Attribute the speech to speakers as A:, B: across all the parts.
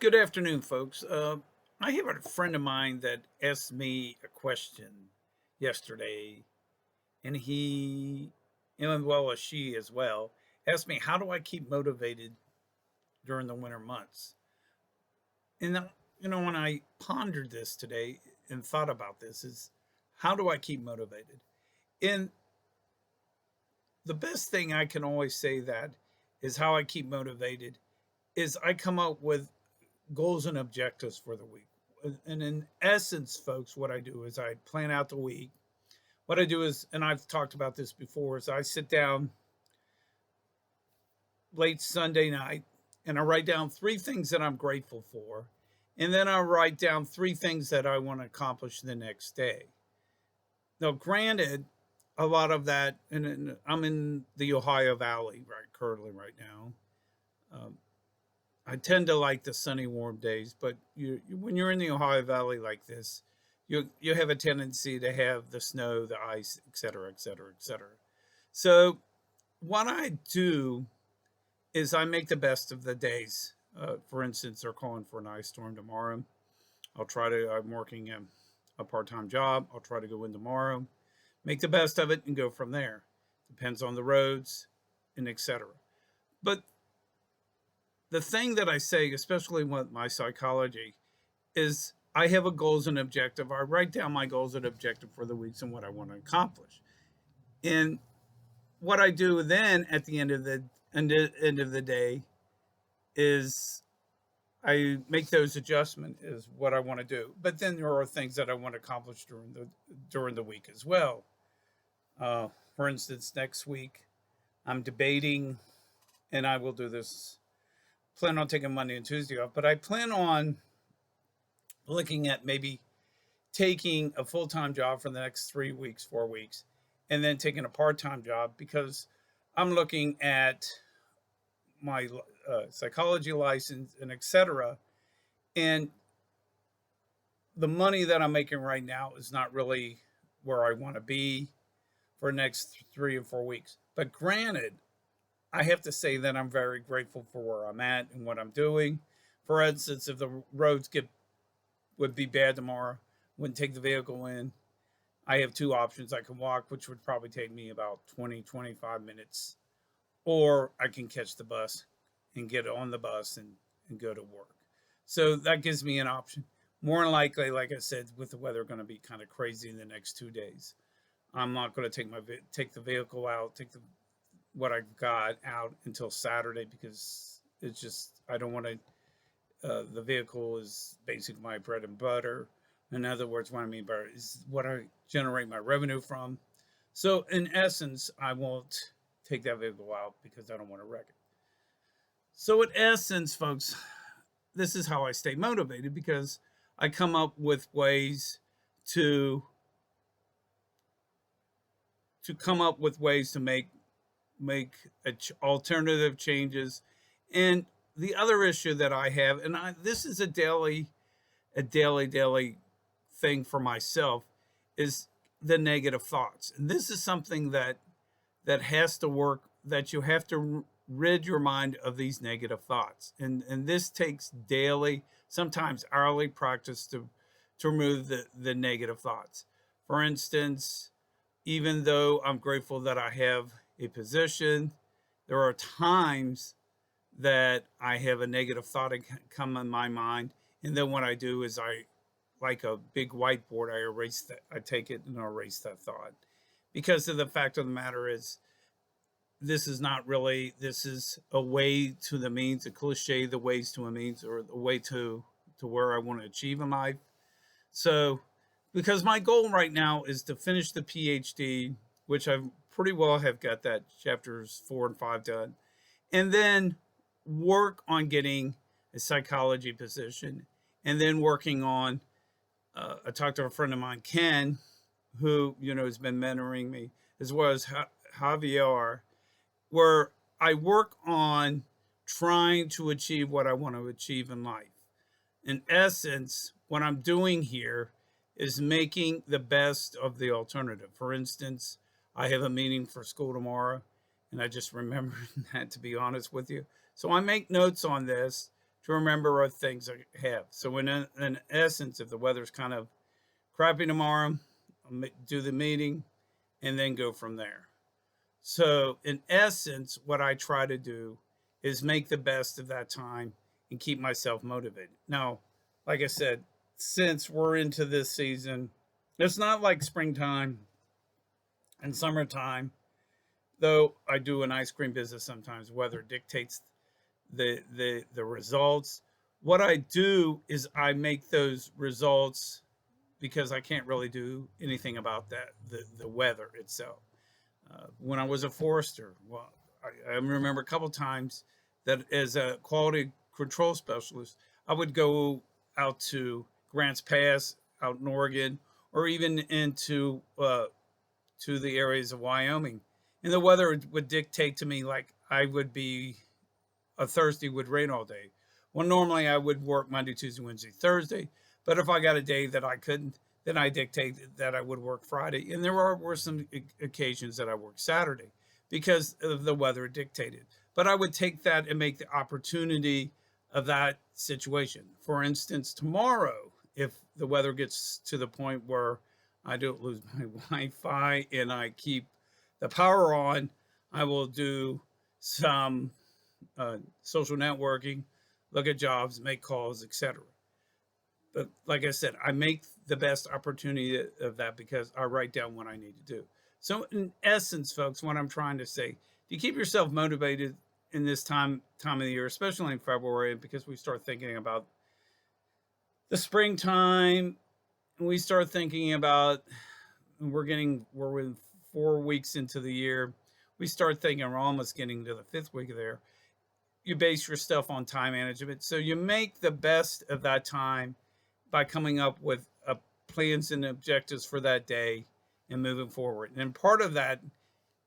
A: Good afternoon, folks. I have a friend of mine that asked me a question yesterday, and he, and well as she as well, asked me, "How do I keep motivated during the winter months?" And when I pondered this today and thought about this, is how do I keep motivated? And the best thing I can always say that is how I keep motivated is I come up with goals and objectives for the week. And in essence, folks, what I do is I plan out the week. What I do is, and I've talked about this before, is I sit down late Sunday night and I write down three things that I'm grateful for. And then I write down three things that I want to accomplish the next day. Now, granted, a lot of that, and I'm in the Ohio Valley currently right now. Um, I tend to like the sunny, warm days, but when you're in the Ohio Valley like this, you have a tendency to have the snow, the ice, et cetera, et cetera, et cetera. So what I do is I make the best of the days. For instance, they're calling for an ice storm tomorrow. I'm working a part-time job. I'll try to go in tomorrow, make the best of it, and go from there. Depends on the roads and et cetera. But the thing that I say, especially with my psychology, is I have a goals and objective. I write down my goals and objective for the weeks and what I want to accomplish. And what I do then at the end of the day is I make those adjustments is what I want to do. But then there are things that I want to accomplish during the week as well. For instance, next week I'm debating, and I will do this. Plan on taking Monday and Tuesday off, but I plan on looking at maybe taking a full-time job for the next 3 weeks, 4 weeks, and then taking a part-time job because I'm looking at my psychology license and etc. And the money that I'm making right now is not really where I want to be for the next 3 or 4 weeks. But granted, I have to say that I'm very grateful for where I'm at and what I'm doing. For instance, if the roads would be bad tomorrow, wouldn't take the vehicle in. I have two options. I can walk, which would probably take me about 20, 25 minutes, or I can catch the bus and get on the bus and go to work. So that gives me an option. More than likely, like I said, with the weather going to be kind of crazy in the next 2 days, I'm not going to take the vehicle out, take what I've got out until Saturday because it's just I don't want to. The vehicle is basically my bread and butter. In other words, what I mean by it is what I generate my revenue from. So in essence, I won't take that vehicle out because I don't want to wreck it. So in essence, folks, this is how I stay motivated because I come up with ways to come up with ways to make alternative changes. And the other issue that I have, and this is a daily thing for myself, is the negative thoughts. And this is something that has to work. That you have to rid your mind of these negative thoughts, and this takes daily, sometimes hourly practice to remove the negative thoughts. For instance, even though I'm grateful that I have a position, there are times that I have a negative thought come in my mind, and then what I do is I, like a big whiteboard, I erase that. I take it and erase that thought, because of the fact of the matter is, this is not really. This is a way to the means, a cliche, the ways to a means, or the way to where I want to achieve in life. So, because my goal right now is to finish the PhD, which I pretty well have got that chapters 4 and 5 done, and then work on getting a psychology position, and then working on. I talked to a friend of mine, Ken, who has been mentoring me, as well as Javier, where I work on trying to achieve what I want to achieve in life. In essence, what I'm doing here is making the best of the alternative. For instance, I have a meeting for school tomorrow, and I just remembered that, to be honest with you. So I make notes on this to remember other things I have. So in essence, if the weather's kind of crappy tomorrow, I'll do the meeting and then go from there. So in essence, what I try to do is make the best of that time and keep myself motivated. Now, like I said, since we're into this season, it's not like springtime and summertime, though I do an ice cream business sometimes. Weather dictates the results. What I do is I make those results because I can't really do anything about that the weather itself. When I was a forester, well, I remember a couple times that as a quality control specialist, I would go out to Grants Pass out in Oregon, or even into to the areas of Wyoming, and the weather would dictate to me like I would be a Thursday would rain all day. Well, normally I would work Monday, Tuesday, Wednesday, Thursday, but if I got a day that I couldn't, then I dictated that I would work Friday. And were some occasions that I worked Saturday because of the weather dictated. But I would take that and make the opportunity of that situation. For instance, tomorrow, if the weather gets to the point where I don't lose my Wi-Fi and I keep the power on, I will do some social networking, look at jobs, make calls, etc. But like I said, I make the best opportunity of that because I write down what I need to do. So in essence, folks, what I'm trying to say, to keep yourself motivated in this time of the year, especially in February, because we start thinking about the springtime, and we start thinking about we're in 4 weeks into the year. We start thinking we're almost getting to the 5th week of there. You base your stuff on time management. So you make the best of that time by coming up with plans and objectives for that day and moving forward. And part of that,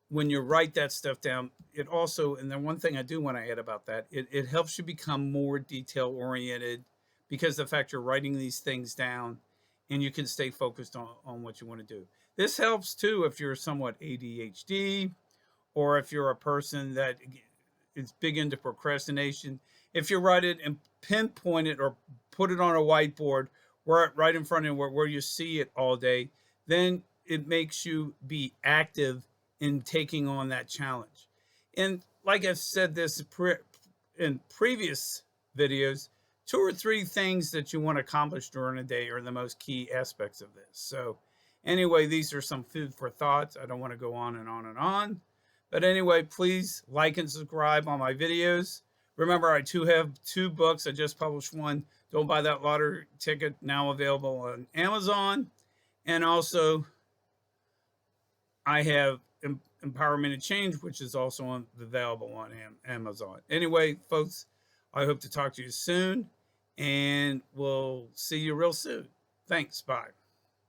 A: when you write that stuff down, it also, and then one thing I do want to add about that, it helps you become more detail oriented because the fact you're writing these things down and you can stay focused on what you want to do. This helps too if you're somewhat ADHD or if you're a person that is big into procrastination. If you write it and pinpoint it or put it on a whiteboard right in front of you where you see it all day, then it makes you be active in taking on that challenge. And like I've said this in previous videos, 2 or 3 things that you want to accomplish during a day are the most key aspects of this. So anyway, these are some food for thoughts. I don't want to go on and on and on. But anyway, please like and subscribe on my videos. Remember, I too have 2 books. I just published one, Don't Buy That Lottery Ticket, now available on Amazon. And also, I have Empowerment and Change, which is also available on Amazon. Anyway, folks, I hope to talk to you soon, and we'll see you real soon. Thanks. Bye.